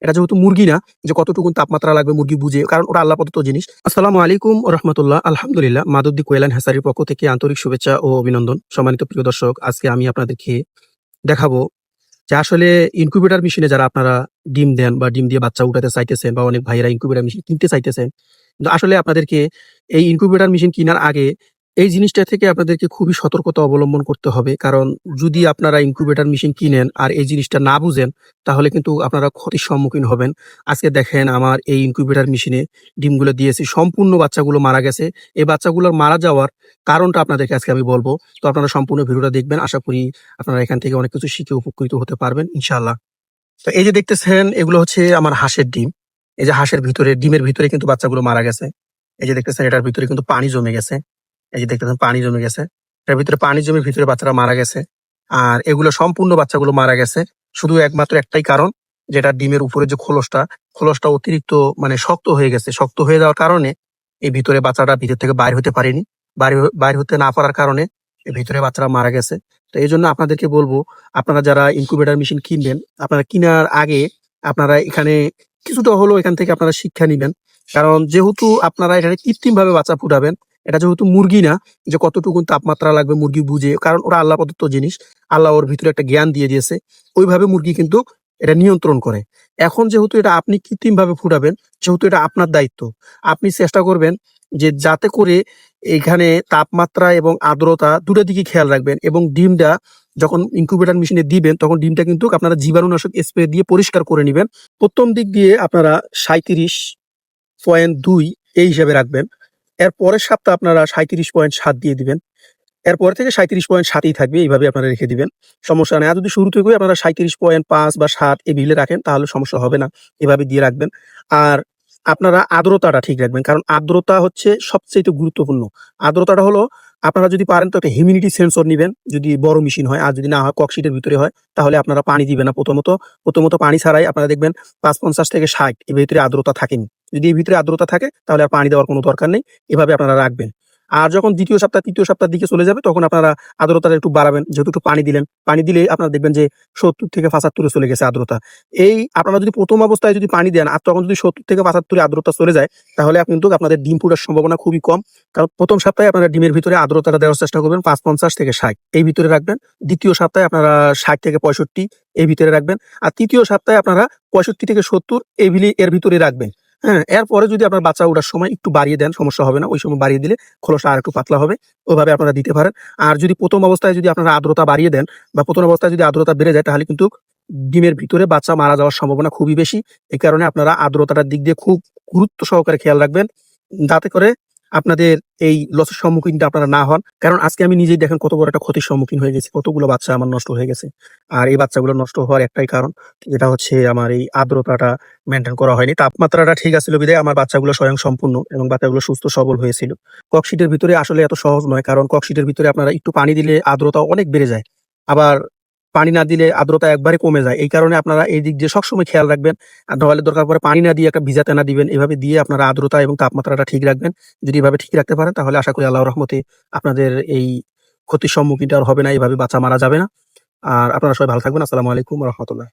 এটা যেহেতু মুরগি না, যে কতটুকু তাপমাত্রা লাগবে মুরগি বুঝে, কারণ ওরা আল্লাহ প্রদত্ত জিনিস। আসসালামু আলাইকুম ওয়া রাহমাতুল্লাহ। আলহামদুলিল্লাহ, মাধবদী কোয়েলান হ্যাচারির পক্ষ থেকে আন্তরিক শুভেচ্ছা ও অভিনন্দন। সম্মানিত প্রিয় দর্শক, আজকে আমি আপনাদেরকে দেখাবো যে আসলে ইনকিউবেটর মেশিনে যারা আপনারা ডিম দেন বা ডিম দিয়ে বাচ্চা উঠাতে চাইতেছেন, বা অনেক ভাইয়েরা ইনকিউবেটর মেশিন কিনতে চাইতেছেন। কিন্তু আসলে আপনাদেরকে এই ইনকিউবেটর মেশিন কিনার আগে এই জিনিসটা থেকে আপনাদেরকে খুবই সতর্কতা অবলম্বন করতে হবে। কারণ যদি আপনারা ইনকিউবেটর মেশিন কিনেন আর এই জিনিসটা না বুঝেন, তাহলে কিন্তু আপনারা ক্ষতির সম্মুখীন হবেন। আজকে দেখেন, আমার এই ইনকিউবেটর মেশিনে ডিমগুলো দিয়েছি, সম্পূর্ণ বাচ্চাগুলো মারা গেছে। এই বাচ্চাগুলোর মারা যাওয়ার কারণটা আপনাদেরকে আজকে আমি বলব। তো আপনারা সম্পূর্ণ ভিডিওটা দেখবেন। আশা করি আপনারা এখান থেকে অনেক কিছু শিখে উপকৃত হতে পারবেন ইনশাআল্লাহ। তো এই যে দেখতেছেন, এগুলো হচ্ছে আমার হাঁসের ডিম। এই যে হাঁসের ভিতরে, ডিমের ভিতরে কিন্তু বাচ্চাগুলো মারা গেছে। এই যে দেখতেছেন, এটার ভিতরে কিন্তু পানি জমে গেছে। এই যে দেখতেছেন, পানি জমে গেছে। এটার ভিতরে পানি জমে ভিতরে বাচ্চারা মারা গেছে। আর এগুলো সম্পূর্ণ বাচ্চাগুলো মারা গেছে। শুধু একমাত্র একটাই কারণ, যেটা ডিমের উপরে যে খোলসটা অতিরিক্ত মানে শক্ত হয়ে গেছে। শক্ত হয়ে যাওয়ার কারণে এই ভিতরে বাচ্চাটা ভিতর থেকে বাইর হতে পারেনি। বাইর হতে না পারার কারণে এই ভিতরে বাচ্চারা মারা গেছে। তো এই জন্য আপনাদেরকে বলবো, আপনারা যারা ইনকিউবেটর মেশিন কিনবেন, আপনারা কিনার আগে আপনারা এখানে কিছুটা হলেও এখান থেকে আপনারা শিক্ষা নিবেন। কারণ যেহেতু আপনারা এখানে কৃত্রিমভাবে বাচ্চা ফুটাবেন, এটা যেহেতু মুরগি না, যে কতটুকু তাপমাত্রা লাগবে মুরগি বুঝে, কারণ ওরা আল্লাহ প্রদত্ত জিনিস। আল্লাহ ওর ভিতরে একটা জ্ঞান দিয়ে দিয়েছে, ওইভাবে মুরগি কিন্তু এটা নিয়ন্ত্রণ করে। এখন যেহেতু এটা আপনি কৃত্রিমভাবে ফুটাবেন, যেহেতু এটা আপনার দায়িত্ব, আপনি চেষ্টা করবেন যে যাতে করে এখানে তাপমাত্রা এবং আর্দ্রতা দুটো দিকে খেয়াল রাখবেন। এবং ডিমটা যখন ইনকিউবেটর মেশিনে দিবেন, তখন ডিমটা কিন্তু আপনারা জীবাণুনাশক স্প্রে দিয়ে পরিষ্কার করে নিবেন। প্রথম দিক দিয়ে আপনারা 37.2 এই হিসাবে রাখবেন। এর পরের সপ্তাহে আপনারা 37.7 দিয়ে দিবেন। এরপর থেকে 37.7ই থাকবে, এইভাবে আপনারা রেখে দিবেন। সমস্যা নেই। আর যদি শুরু থেকেই আপনারা 37.5 বা 7 এই বিলে রাখেন, তাহলে সমস্যা হবে না। এভাবে দিয়ে রাখবেন। আর আপনারা আর্দ্রতাটা ঠিক রাখবেন, কারণ আর্দ্রতা হচ্ছে সবচেয়ে গুরুত্বপূর্ণ। আর্দ্রতাটা হলো, আপনারা যদি পারেন তো একটা হিউমিডিটি সেন্সর নিবেন, যদি বড় মেশিন হয়। আর যদি না হয়, ককশিটের ভিতরে হয়, তাহলে আপনারা পানি দিবেন না। প্রথমত পানি ছাড়াই আপনারা দেখবেন ৫৫ থেকে ৬০ এর ভিতরে আর্দ্রতা থাকেনি। যদি এর ভিতরে আর্দ্রতা থাকে, তাহলে আর পানি দেওয়ার কোনো দরকার নেই। এভাবে আপনারা রাখবেন। আর যখন দ্বিতীয় সপ্তাহ, তৃতীয় সপ্তাহের দিকে চলে যাবে, তখন আপনারা আর্দ্রতাটা একটু বাড়াবেন। যেহেতু একটু পানি দিলেন, পানি দিলে আপনারা দেখবেন যে ৭০ থেকে ৭৫ চলে গেছে আর্দ্রতা। এই আপনারা যদি প্রথম অবস্থায় যদি পানি দেন, আর তখন যদি ৭০ থেকে ৭৫ আর্দ্রতা চলে যায়, তাহলে কিন্তু আপনাদের ডিম ফুটার সম্ভাবনা খুবই কম। কারণ প্রথম সপ্তাহে আপনারা ডিমের ভিতরে আর্দ্রতাটা দেওয়ার চেষ্টা করবেন ৫৫ থেকে ৬০ এই ভিতরে রাখবেন। দ্বিতীয় সপ্তাহে আপনারা ৬০ থেকে ৬৫ এই ভিতরে রাখবেন। আর তৃতীয় সপ্তাহে আপনারা ৬৫ থেকে ৭০ এর ভিতরে রাখবেন। হ্যাঁ, এরপরে যদি আপনার বাচ্চা ওঠার সময় একটু বাড়িয়ে দেন, সমস্যা হবে না। ওই সময় বাড়িয়ে দিলে খোলসটা আরেকটু পাতলা হবে। ওইভাবে আপনারা দিতে পারেন। আর যদি প্রথম অবস্থায় যদি আপনারা আর্দ্রতা বাড়িয়ে দেন, বা প্রথম অবস্থায় যদি আর্দ্রতা বেড়ে যায়, তাহলে কিন্তু ডিমের ভিতরে বাচ্চা মারা যাওয়ার সম্ভাবনা খুবই বেশি। এই কারণে আপনারা আর্দ্রতাটার দিক দিয়ে খুব গুরুত্ব সহকারে খেয়াল রাখবেন, যাতে করে আপনাদের এই লসের সম্মুখীনটা আপনারা না হন। কারণ আজকে আমি নিজেই দেখেন কত বড় একটা ক্ষতির সম্মুখীন হয়ে গেছি। কতগুলো বাচ্চা আমার নষ্ট হয়ে গেছে। আর এই বাচ্চাগুলো নষ্ট হওয়ার একটাই কারণ, যেটা হচ্ছে আমার এই আর্দ্রতাটা মেইনটেইন করা হয়নি। তাপমাত্রাটা ঠিক আছিল বিধায় আমার বাচ্চাগুলো স্বয়ংসম্পূর্ণ এবং বাচ্চাগুলো সুস্থ সবল হয়েছিল। ককশিটের ভিতরে আসলে এত সহজ নয়, কারণ ককশিটের ভিতরে আপনারা একটু পানি দিলে আর্দ্রতা অনেক বেড়ে যায়। আবার পানি না দিলে আর্দ্রতা একবারে কমে যায়। এই কারণে আপনারা এই দিক দিয়ে সবসময় খেয়াল রাখবেন। আর নাহলে দরকার পড়ে পানি না দিয়ে একটা ভিজা তেনা দিবেন। এভাবে দিয়ে আপনারা আর্দ্রতা এবং তাপমাত্রাটা ঠিক রাখবেন। যদি এভাবে ঠিক রাখতে পারেন, তাহলে আশা করি আল্লাহর রহমতে আপনাদের এই ক্ষতির সম্মুখীনটা আর হবে না। এভাবে বাচ্চা মারা যাবে না। আর আপনারা সবাই ভালো থাকবেন। আসসালামু আলাইকুম ওয়া রাহমাতুল্লাহ।